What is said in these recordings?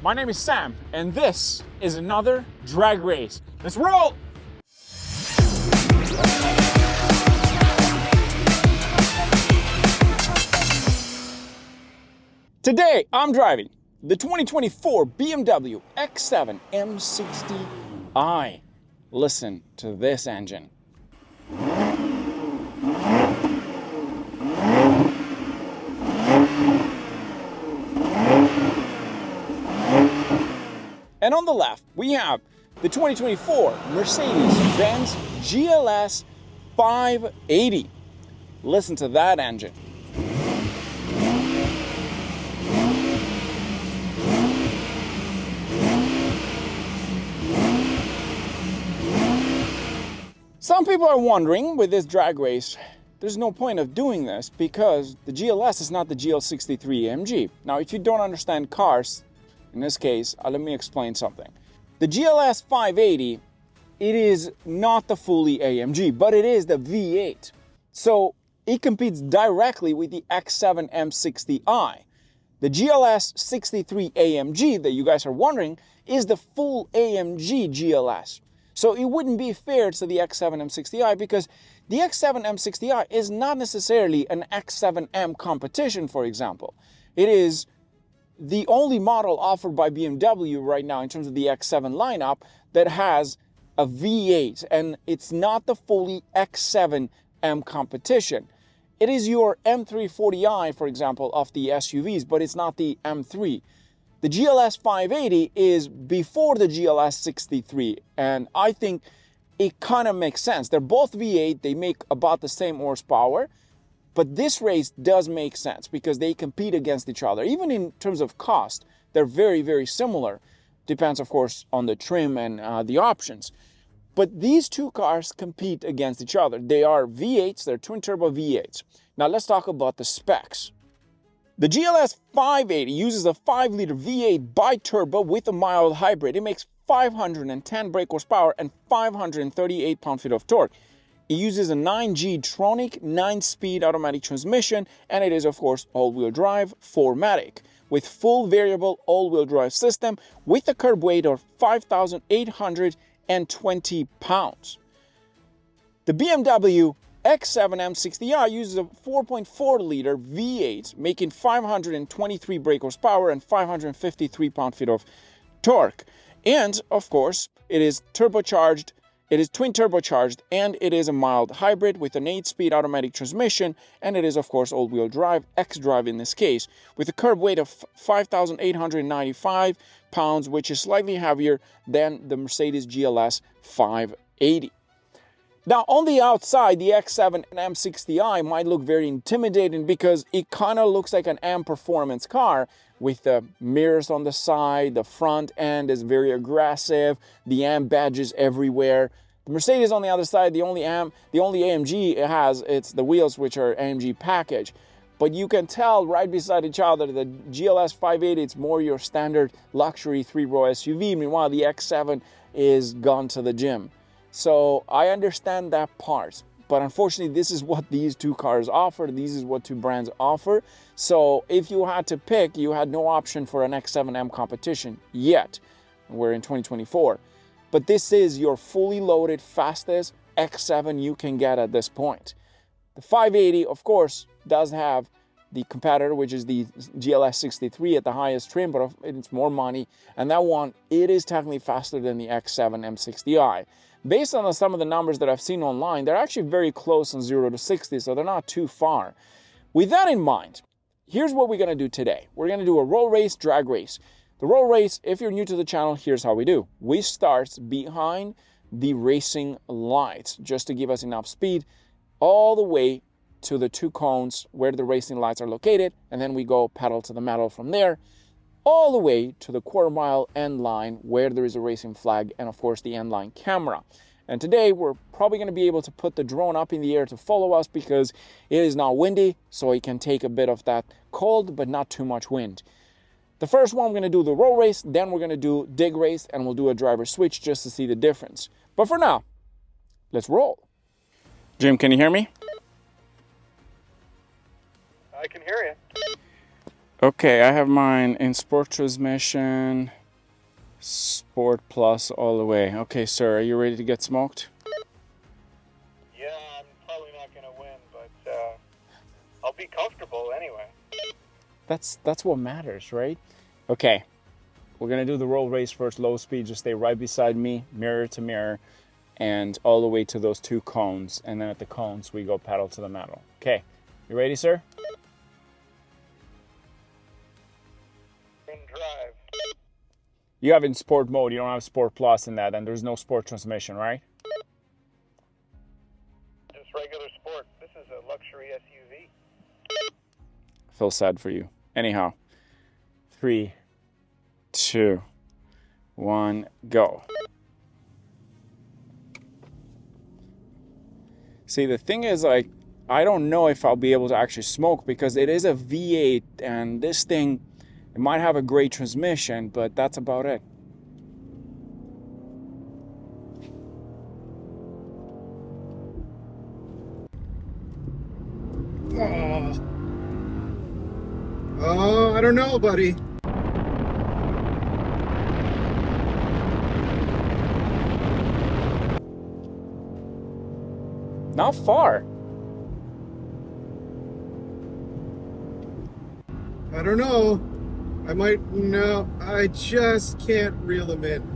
my name is Sam, and this is another drag race. Let's roll! Today, I'm driving the 2024 BMW X7 M60i. Listen to this engine. And on the left, we have the 2024 Mercedes-Benz GLS580. Listen to that engine. Some people are wondering, with this drag race, there's no point of doing this because the GLS is not the GL63 AMG. Now, if you don't understand cars, in this case, let me explain something. The GLS580, it is not the fully AMG, but it is the V8. So it competes directly with the X7 M60i. The GLS63 AMG that you guys are wondering is the full AMG GLS. So it wouldn't be fair to the X7 M60i because the X7 M60i is not necessarily an X7M competition, for example. It is the only model offered by BMW right now in terms of the X7 lineup that has a V8, and it's not the fully X7M competition. It is your M340i, for example, of the SUVs, but it's not the M3. The GLS580 is before the GLS63, and I think it kind of makes sense. They're both V8, they make about the same horsepower, but this race does make sense because they compete against each other. Even in terms of cost, they're very, very similar. Depends, of course, on the trim and the options. But these two cars compete against each other. They are V8s, they're twin-turbo V8s. Now let's talk about the specs. The GLS580 uses a 5-liter V8 bi-turbo with a mild hybrid. It makes 510 brake horsepower and 538 pound-feet of torque. It uses a 9G Tronic 9-speed automatic transmission, and it is, of course, all-wheel drive 4MATIC with full variable all-wheel drive system with a curb weight of 5,820 pounds. The BMW X7 M60i uses a 4.4-liter V8, making 523 brake horsepower and 553 pound-feet of torque. And, of course, it is turbocharged. It is twin turbocharged, and it is a mild hybrid with an 8-speed automatic transmission, and it is, of course, all-wheel drive, X-drive in this case, with a curb weight of 5,895 pounds, which is slightly heavier than the Mercedes GLS 580. Now, on the outside, the X7 M60i might look very intimidating because it kind of looks like an M performance car with the mirrors on the side, the front end is very aggressive, the M badges everywhere. The Mercedes on the other side, the only AMG it has, it's the wheels which are AMG package. But you can tell right beside each other, the GLS 580, it's more your standard luxury 3-row SUV, meanwhile the X7 is gone to the gym. So I understand that part, but unfortunately this is what these two cars offer, this is what two brands offer. So if you had to pick, you had no option for an X7M competition yet. We're in 2024. But this is your fully loaded, fastest X7 you can get at this point. The 580, of course, does have the competitor, which is the GLS63 at the highest trim, but it's more money. And that one, it is technically faster than the X7 M60i. Based on some of the numbers that I've seen online, they're actually very close on 0 to 60, so they're not too far. With that in mind, here's what we're going to do today. We're going to do a roll race, drag race. The roll race, if you're new to the channel, here's how we do. We start behind the racing lights, just to give us enough speed, all the way to the two cones where the racing lights are located, and then we go pedal to the metal from there, all the way to the quarter-mile end line where there is a racing flag and, of course, the end line camera. And today, we're probably going to be able to put the drone up in the air to follow us because it is not windy, so it can take a bit of that cold, but not too much wind. The first one, we're going to do the roll race, then we're going to do dig race, and we'll do a driver switch just to see the difference. But for now, let's roll. Jim, can you hear me? I can hear you. Okay, I have mine in Sport transmission, Sport Plus all the way. Okay, sir, are you ready to get smoked? Yeah, I'm probably not going to win, but I'll be comfortable anyway. That's what matters, right? Okay, we're gonna do the roll race first, low speed. Just stay right beside me, mirror to mirror, and all the way to those 2 cones. And then at the cones, we go pedal to the metal. Okay, you ready, sir? In drive. You have in Sport mode. You don't have Sport Plus in that, and there's no Sport transmission, right? Just regular sport. This is a luxury SUV. I feel sad for you. Anyhow, 3, 2, 1, go. See, the thing is, like, I don't know if I'll be able to actually smoke because it is a V8, and this thing, it might have a great transmission, but that's about it. Oh, I don't know, buddy. Not far. I don't know. No, I just can't reel him in.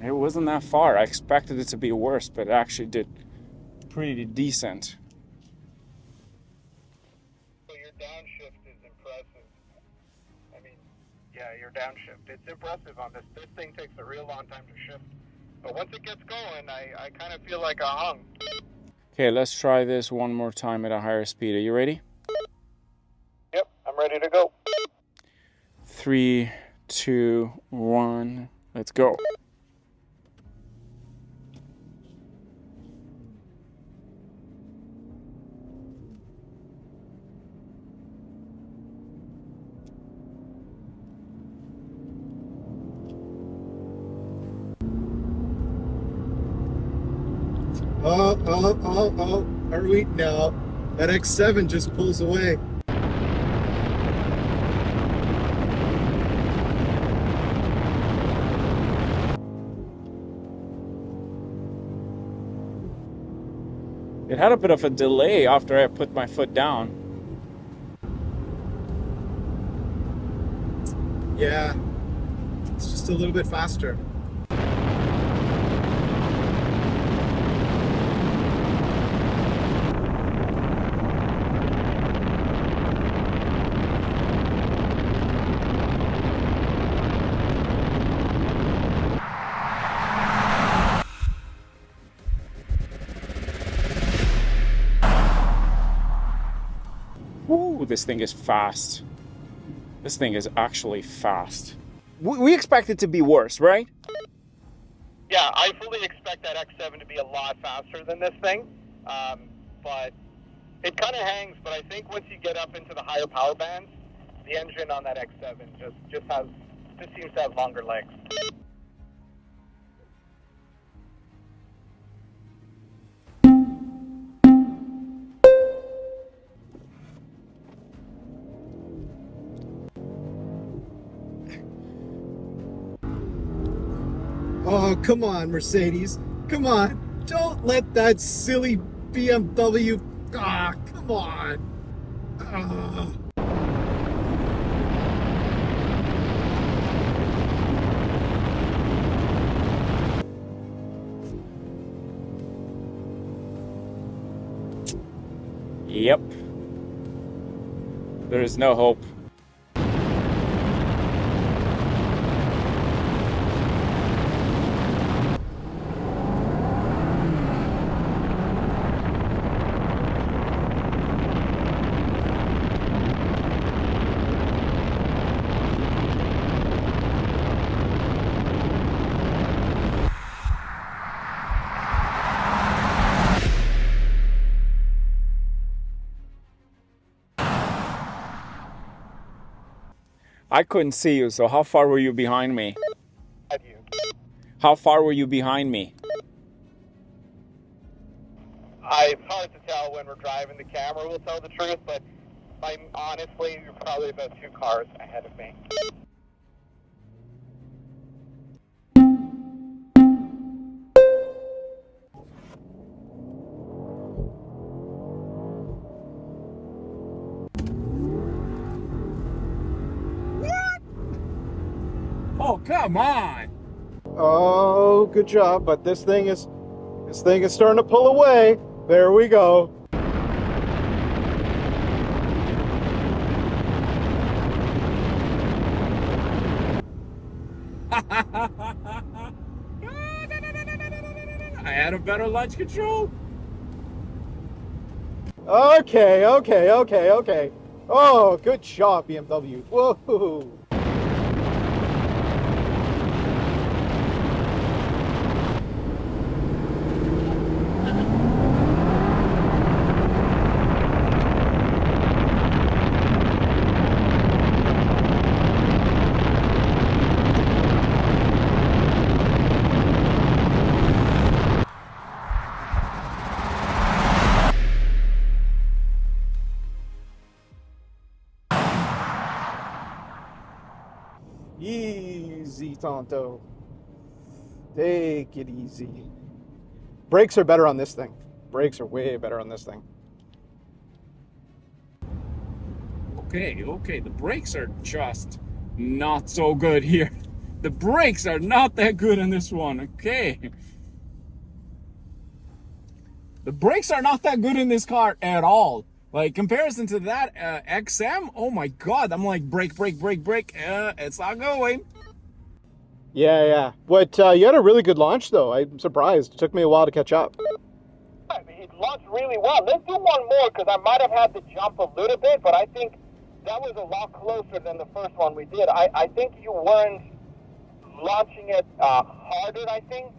It wasn't that far. I expected it to be worse, but it actually did pretty decent. So your downshift is impressive. I mean, yeah, your downshift. It's impressive on this. This thing takes a real long time to shift. But once it gets going, I kind of feel like I hung. Okay, let's try this one more time at a higher speed. Are you ready? Yep, I'm ready to go. 3, 2, 1, let's go. Oh, are we? No, that X7 just pulls away. It had a bit of a delay after I put my foot down. Yeah, it's just a little bit faster. Woo, this thing is fast. This thing is actually fast. We expect it to be worse, right? Yeah, I fully expect that X7 to be a lot faster than this thing. But it kind of hangs, but I think once you get up into the higher power bands, the engine on that X7 just seems to have longer legs. Oh, come on, Mercedes. Come on. Don't let that silly BMW. Ah, come on. Ah. Yep. There is no hope. I couldn't see you, so how far were you behind me? Have you? How far were you behind me? It's hard to tell when we're driving. The camera will tell the truth, but honestly, you're probably about 2 cars ahead of me. Oh, come on! Oh, good job. But this thing is starting to pull away. There we go. I had a better launch control. Okay. Oh, good job, BMW. Whoa. Easy, Tonto. Take it easy. Brakes are better on this thing. Brakes are way better on this thing. Okay, the brakes are just not so good here. The brakes are not that good in this one, okay? The brakes are not that good in this car at all. Like, comparison to that XM, oh my god, I'm like, brake. It's not going. Yeah. But you had a really good launch, though. I'm surprised. It took me a while to catch up. It launched really well. Let's do one more because I might have had to jump a little bit, but I think that was a lot closer than the first one we did. I think you weren't launching it harder, I think.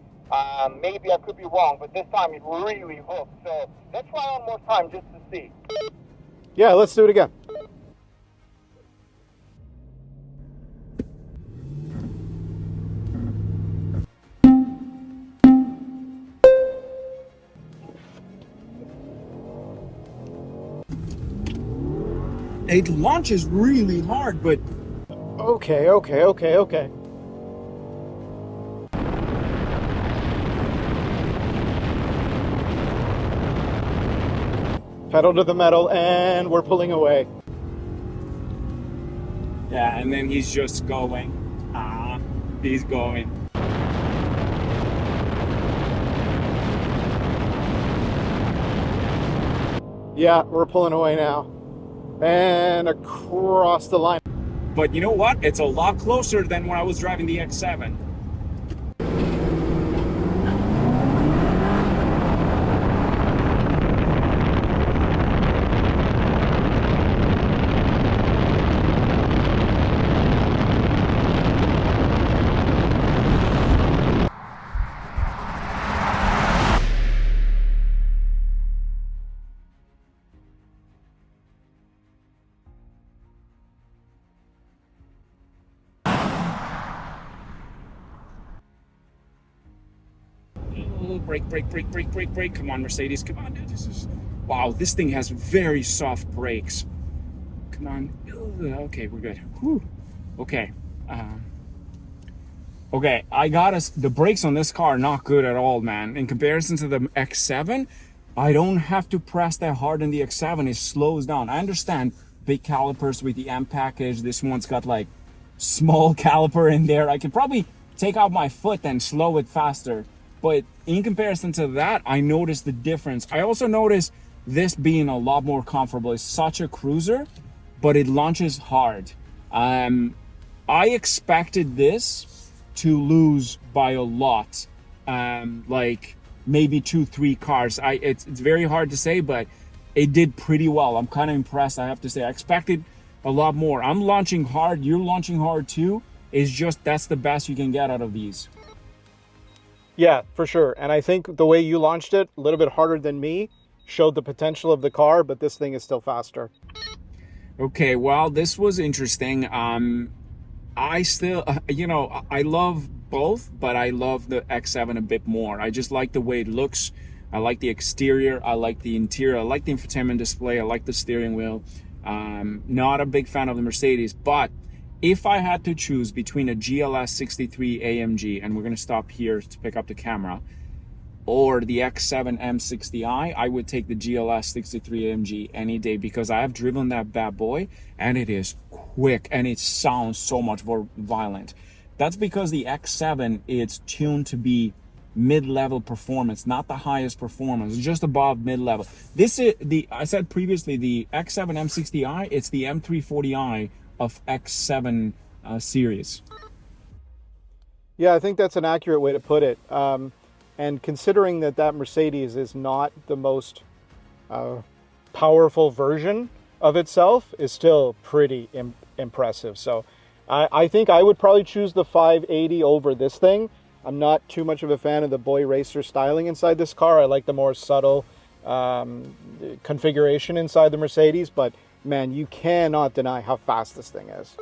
Maybe I could be wrong, but this time it really hooked. So let's try one more time just to see. Yeah, let's do it again. It launches really hard, but Okay. Pedal to the metal, and we're pulling away. yeah, and then he's just going. He's going. Yeah, we're pulling away now. And across the line. But you know what? It's a lot closer than when I was driving the X7. Brake. Come on, Mercedes. Come on, dude. Wow, this thing has very soft brakes. Come on. Okay, we're good. Whew. Okay. Okay, I got us. The brakes on this car are not good at all, man. In comparison to the X7, I don't have to press that hard in the X7. It slows down. I understand big calipers with the M package. This one's got like small caliper in there. I could probably take out my foot and slow it faster. But in comparison to that, I noticed the difference. I also noticed this being a lot more comfortable. It's such a cruiser, but it launches hard. I expected this to lose by a lot, like maybe 2-3 cars. It's very hard to say, but it did pretty well. I'm kind of impressed, I have to say. I expected a lot more. I'm launching hard, you're launching hard too. It's just that's the best you can get out of these. Yeah, for sure. And I think the way you launched it, a little bit harder than me, showed the potential of the car, but this thing is still faster. Okay, well, this was interesting. I still, you know, I love both, but I love the X7 a bit more. I just like the way it looks. I like the exterior. I like the interior. I like the infotainment display. I like the steering wheel. Not a big fan of the Mercedes, but if I had to choose between a GLS63 AMG, and we're going to stop here to pick up the camera, or the X7 M60i, I would take the GLS63 AMG any day, because I have driven that bad boy and it is quick and it sounds so much more violent. That's because the X7 is tuned to be mid-level performance, not the highest performance, just above mid-level. This is I said previously, the X7 M60i, it's the M340i of X7 series. Yeah, I think that's an accurate way to put it. And considering that Mercedes is not the most powerful version of itself, is still pretty impressive. So I think I would probably choose the 580 over this thing. I'm not too much of a fan of the boy racer styling inside this car. I like the more subtle configuration inside the Mercedes, but man, you cannot deny how fast this thing is.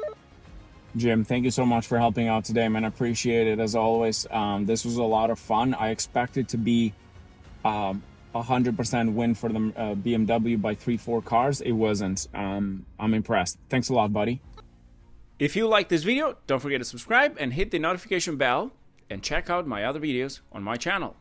Jim, thank you so much for helping out today, man. I appreciate it as always. This was a lot of fun. I expect it to be 100% win for the BMW by 3-4 cars. It wasn't. I'm impressed. Thanks a lot, buddy. If you like this video, don't forget to subscribe and hit the notification bell, and check out my other videos on my channel.